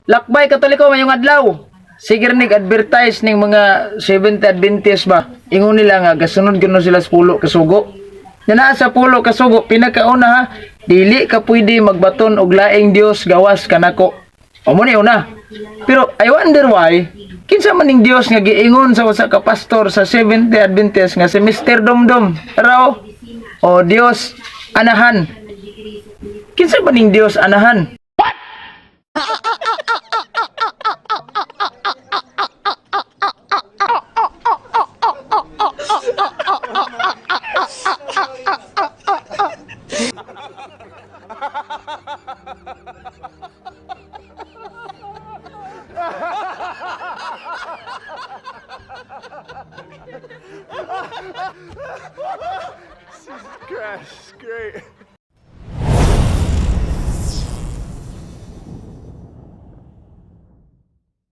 Lakbay Katoliko mayong adlaw. Sige nig advertise ning mga Seventh Adventist ba. Ingon nila nga gasunod kuno sila sa pulo kasugo. Yana sa pulo kasugo pinakauna ha, dili ka pwede magbaton og laing Dios gawas kanako. Amo ni una. Pero I wonder why kinsa man ning Dios nga giingon sa usa ka pastor sa Seventh Adventist nga si Mr. Domdom raw o Dios anahan. Kinsa man ning Dios anahan? Crash, great.